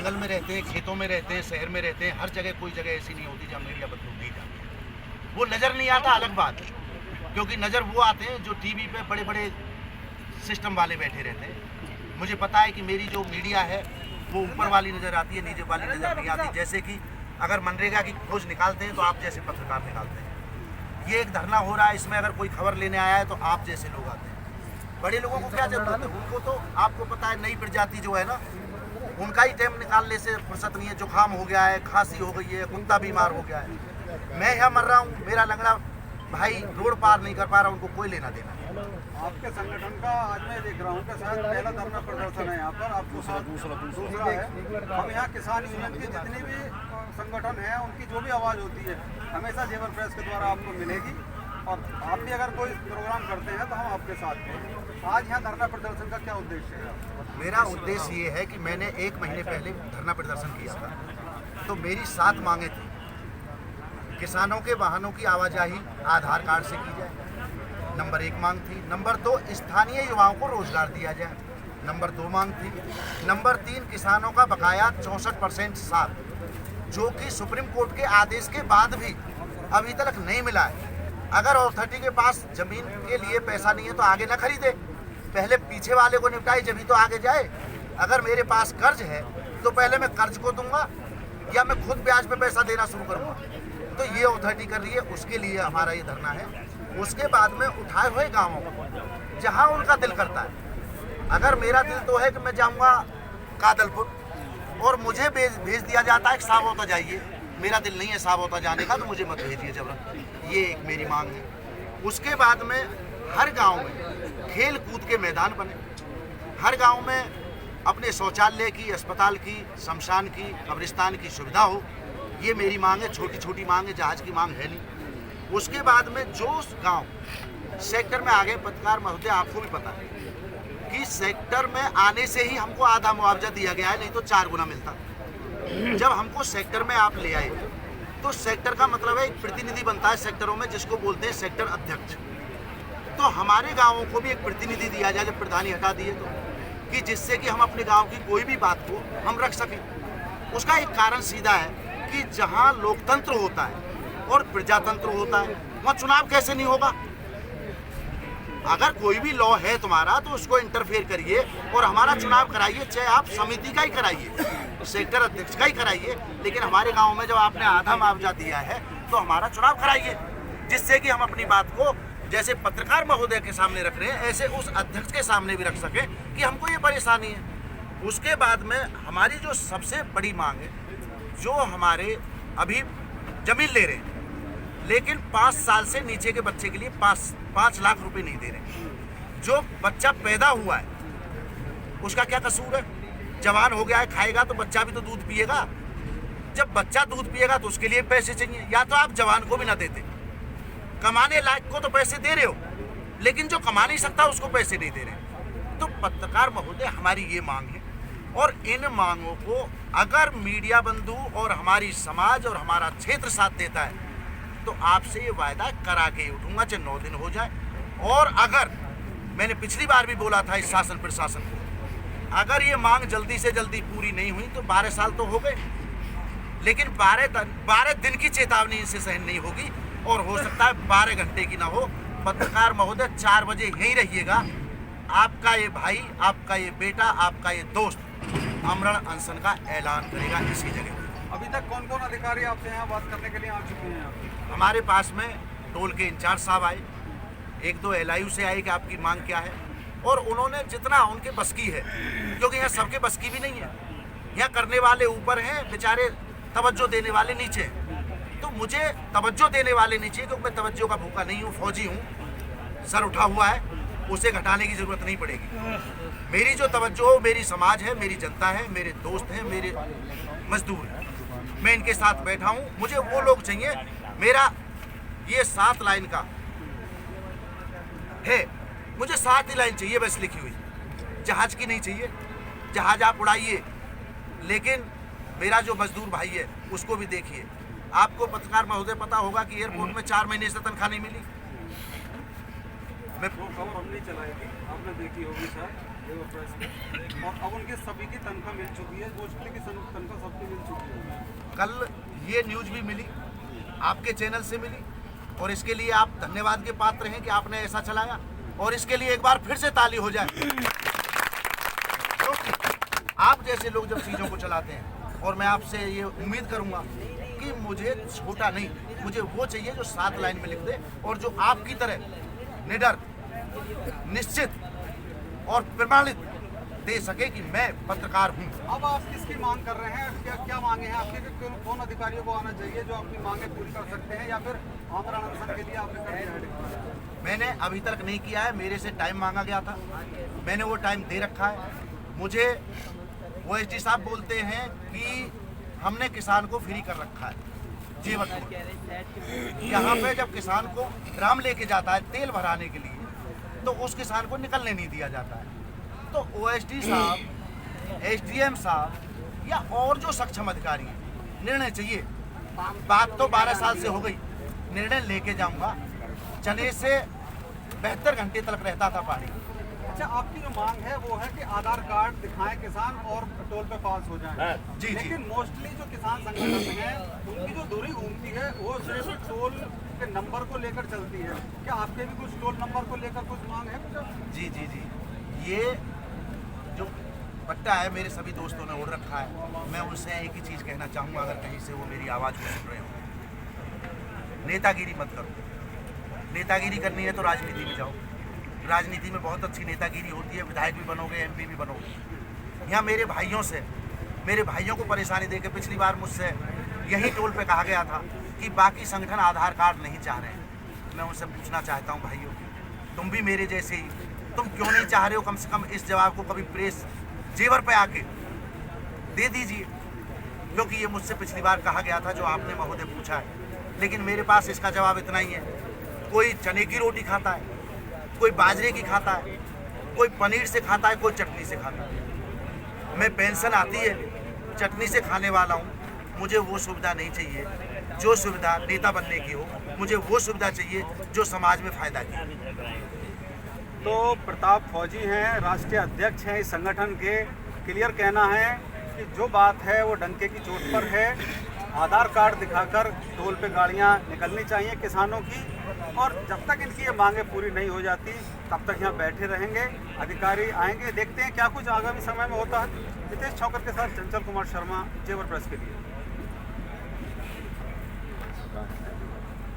जंगल में रहते हैं, खेतों में रहते हैं, शहर में रहते हैं, हर जगह कोई जगह ऐसी नहीं होती जहाँ मीडिया बंधु नहीं जाते। वो नज़र नहीं आता अलग बात है, क्योंकि नज़र वो आते हैं जो टीवी पे बड़े बड़े सिस्टम वाले बैठे रहते हैं। मुझे पता है कि मेरी जो मीडिया है वो ऊपर वाली नज़र आती है, नीचे वाली नज़र नहीं आती। जैसे कि अगर मनरेगा की खोज निकालते हैं तो आप जैसे पत्रकार निकालते हैं। ये एक धरना हो रहा है, इसमें अगर कोई खबर लेने आया है तो आप जैसे लोग आते हैं। बड़े लोगों को क्या जरूरत है? उनको तो आपको पता है नई प्रजाति जो है ना, उनका ही टाइम निकालने से फुर्सत नहीं है। जुकाम हो गया है, खांसी हो गई है, कुत्ता बीमार हो गया है, मैं यहाँ मर रहा हूँ, मेरा लंगड़ा भाई रोड पार नहीं कर पा रहा, उनको कोई लेना देना नहीं। आपके संगठन का आज मैं देख रहा हूँ कि शायद पहला धरना प्रदर्शन है यहाँ पर, आपको दूसरा है। हम यहाँ किसान यूनियन के जितने भी संगठन हैं उनकी जो भी आवाज़ होती है हमेशा जेवर प्रेस के द्वारा आपको मिलेगी, और आप भी अगर कोई प्रोग्राम करते हैं तो हम आपके साथ हैं। आज यहाँ धरना प्रदर्शन का क्या उद्देश्य है? मेरा उद्देश्य ये है कि मैंने 1 महीने पहले धरना प्रदर्शन किया था, तो मेरी 7 मांगे थी। किसानों के वाहनों की आवाजाही आधार कार्ड से की जाए, नंबर 1 मांग थी। नंबर 2, स्थानीय युवाओं को रोजगार दिया जाए, नंबर 2 मांग थी। नंबर 3, किसानों का बकाया 64% साथ, जो कि सुप्रीम कोर्ट के आदेश के बाद भी अभी तक नहीं मिला है। अगर अथॉरिटी के पास जमीन के लिए पैसा नहीं है तो आगे ना खरीदे, पहले पीछे वाले को निपटाए जब ही तो आगे जाए। अगर मेरे पास कर्ज है तो पहले मैं कर्ज को दूंगा या मैं खुद ब्याज पे पैसा देना शुरू करूंगा। तो ये अथॉरिटी कर रही है, उसके लिए हमारा ये धरना है। उसके बाद में उठाए हुए गाँवों को जहाँ उनका दिल करता है। अगर मेरा दिल तो है कि मैं जाऊँगा कादलपुर और मुझे भेज दिया जाता है साबौता जाइए, मेरा दिल नहीं है साबौता जाने का, तो मुझे मत भेजिए जबरन। ये एक मेरी मांग है। उसके बाद में हर गांव में खेल कूद के मैदान बने, हर गांव में अपने शौचालय की, अस्पताल की, शमशान की, कब्रिस्तान की सुविधा हो। ये मेरी मांग है, छोटी छोटी मांग है, जहाज की मांग है नहीं। उसके बाद में जो गांव सेक्टर में आ गए, पत्रकार महोदय आपको भी पता है कि सेक्टर में आने से ही हमको आधा मुआवजा दिया गया है, नहीं तो 4 गुना मिलता। जब हमको सेक्टर में आप ले आए तो सेक्टर का मतलब है एक प्रतिनिधि बनता है सेक्टरों में, जिसको बोलते हैं सेक्टर अध्यक्ष। तो हमारे गांवों को भी एक प्रतिनिधि दिया जाए जब प्रधानी हटा दिए तो, कि जिससे कि हम अपने गांव की कोई भी बात को हम रख सकें। उसका एक कारण सीधा है कि जहां लोकतंत्र होता है और प्रजातंत्र होता है वहाँ चुनाव कैसे नहीं होगा। अगर कोई भी लॉ है तुम्हारा तो उसको इंटरफेयर करिए और हमारा चुनाव कराइए, चाहे आप समिति का ही कराइए, सेक्टर अध्यक्ष का ही कराइए, लेकिन हमारे गांव में जब आपने आधा मुआवजा दिया है तो हमारा चुनाव कराइए, जिससे कि हम अपनी बात को जैसे पत्रकार महोदय के सामने रख रहे हैं ऐसे उस अध्यक्ष के सामने भी रख सके कि हमको ये परेशानी है। उसके बाद में हमारी जो सबसे बड़ी मांग है, जो हमारे अभी जमीन ले रहे हैं लेकिन 5 साल से नीचे के बच्चे के लिए 5 लाख रुपए नहीं दे रहे। जो बच्चा पैदा हुआ है उसका क्या कसूर है? जवान हो गया है, खाएगा तो बच्चा भी तो दूध पिएगा। जब बच्चा दूध पिएगा तो उसके लिए पैसे चाहिए। या तो आप जवान को भी ना देते, कमाने लायक को तो पैसे दे रहे हो, लेकिन जो कमा नहीं सकता उसको पैसे नहीं दे रहे। तो पत्रकार महोदय हमारी ये मांग है, और इन मांगों को अगर मीडिया बंधु और हमारी समाज और हमारा क्षेत्र साथ देता है तो आपसे ये वायदा करा के उठूंगा, चाहे 9 दिन हो जाए। और अगर मैंने पिछली बार भी बोला था इस शासन प्रशासन को, अगर ये मांग जल्दी से जल्दी पूरी नहीं हुई तो 12 साल तो हो गए, लेकिन 12 दिन की चेतावनी इनसे सहन नहीं होगी, और हो सकता है 12 घंटे की ना हो। पत्रकार महोदय 4 बजे यहीं रहिएगा। आपका ये भाई, आपका ये बेटा, आपका ये दोस्त आमरण अनशन का ऐलान करेगा इसी जगह। अभी तक कौन कौन अधिकारी आपसे यहाँ बात करने के लिए आ चुके हैं? हमारे पास में टोल के इंचार्ज साहब आए, 1-2 LIU से आए कि आपकी मांग क्या है, और उन्होंने जितना उनके बस की है, क्योंकि यहाँ सबके बस की भी नहीं है, यहाँ करने वाले ऊपर हैं बेचारे, तवज्जो देने वाले नीचे हैं। तो मुझे तवज्जो देने वाले नीचे, क्योंकि मैं तवज्जो का भूखा नहीं हूँ, फौजी हूँ, सर उठा हुआ है, उसे घटाने की ज़रूरत नहीं पड़ेगी। मेरी जो तवज्जो मेरी समाज है, मेरी जनता है, मेरे दोस्त हैं, मेरे मजदूर हैं, मैं इनके साथ बैठा हूँ। मुझे वो लोग चाहिए, मेरा ये 7 लाइन का है, मुझे 7 ही लाइन चाहिए बस लिखी हुई, जहाज की नहीं चाहिए। जहाज आप उड़ाइए, लेकिन मेरा जो मजदूर भाई है उसको भी देखिए। आपको पत्रकार महोदय पता होगा कि एयरपोर्ट में 4 महीने से तनख्वाह नहीं मिली। मैं वो खबर हम नहीं चलाई थी, आपने देखी होगी सर। जेवर प्रेस में, और अब उनकी सभी की तनख्वाह मिल चुकी है, मोस्टली की तनख्वाह सबकी मिल चुकी है। कल ये न्यूज़ भी मिली, आपके चैनल से मिली, और इसके लिए आप धन्यवाद के पात्र हैं कि आपने ऐसा चलाया, और इसके लिए एक बार फिर से ताली हो जाए। क्योंकि आप जैसे लोग जब चीज़ों को चलाते हैं, और मैं आपसे ये उम्मीद करूंगा कि मुझे छोटा नहीं, मुझे वो चाहिए जो 7 लाइन में लिख दे, और जो आपकी तरह निडर, निश्चित और प्रमाणित दे सके कि मैं पत्रकार हूं। अब आप किसकी मांग कर रहे हैं? क्या मांगे हैं आपके? कौन अधिकारियों को आना चाहिए जो आपकी मांगे पूरी कर सकते हैं, या फिर आमरण अनशन के लिए आपने कर दिया है? मैंने अभी तक नहीं किया है, मेरे से टाइम मांगा गया था, मैंने वो टाइम दे रखा है। मुझे ओएसडी साहब बोलते हैं कि हमने किसान को फ्री कर रखा है जेवर को। यहाँ पे जब किसान को ड्राम लेके जाता है तेल भराने के लिए, तो उस किसान को निकलने नहीं दिया जाता है। तो ओएसडी साहब, एसडीएम साहब या और जो सक्षम अधिकारी हैं, निर्णय चाहिए। बात तो 12 साल से हो गई, निर्णय लेके जाऊंगा। चने से 72 घंटे तक रहता था पानी। अच्छा, आपकी जो मांग है वो है कि आधार कार्ड दिखाएं किसान और टोल पे पास हो जाएं। जी। लेकिन मोस्टली जो किसान संगठन है उनकी जो दूरी घूमती है वो सिर्फ टोल के नंबर को लेकर चलती है। क्या आपके भी कुछ टोल नंबर को लेकर कुछ मांग है? जी। ये जो पट्टा है मेरे सभी दोस्तों ने ओढ़ रखा है। मैं उनसे एक ही चीज़ कहना चाहूँगा, अगर कहीं से वो मेरी आवाज़ को सुन रहे हो, नेतागिरी मत करो। नेतागिरी करनी है तो राजनीति में जाओ। राजनीति में बहुत अच्छी नेतागिरी होती है, विधायक भी बनोगे, एमपी भी बनोगे। यहाँ मेरे भाइयों को परेशानी देकर पिछली बार मुझसे यही टोल पे कहा गया था कि बाकी संगठन आधार कार्ड नहीं चाह रहे हैं। मैं उनसे पूछना चाहता हूँ, भाइयों तुम भी मेरे जैसे ही, तुम क्यों नहीं चाह रहे हो? कम से कम इस जवाब को कभी प्रेस जेवर पे आके दे दीजिए, क्योंकि ये मुझसे पिछली बार कहा गया था जो आपने महोदय पूछा है। लेकिन मेरे पास इसका जवाब इतना ही है, कोई चने की रोटी खाता है, कोई बाजरे की खाता है, कोई पनीर से खाता है, कोई चटनी से खाता है। मैं पेंशन आती है, चटनी से खाने वाला हूँ। मुझे वो सुविधा नहीं चाहिए जो सुविधा नेता बनने की हो, मुझे वो सुविधा चाहिए जो समाज में फ़ायदा की। तो प्रताप फौजी हैं, राष्ट्रीय अध्यक्ष हैं इस संगठन के। क्लियर कहना है कि जो बात है वो डंके की चोट पर है। आधार कार्ड दिखाकर टोल पे गाड़ियां निकलनी चाहिए किसानों की, और जब तक इनकी ये मांगे पूरी नहीं हो जाती तब तक यहाँ बैठे रहेंगे। अधिकारी आएंगे, देखते हैं क्या कुछ आगामी समय में होता है। नितेश छौकर के साथ चंचल कुमार शर्मा, जेवर प्रेस के लिए।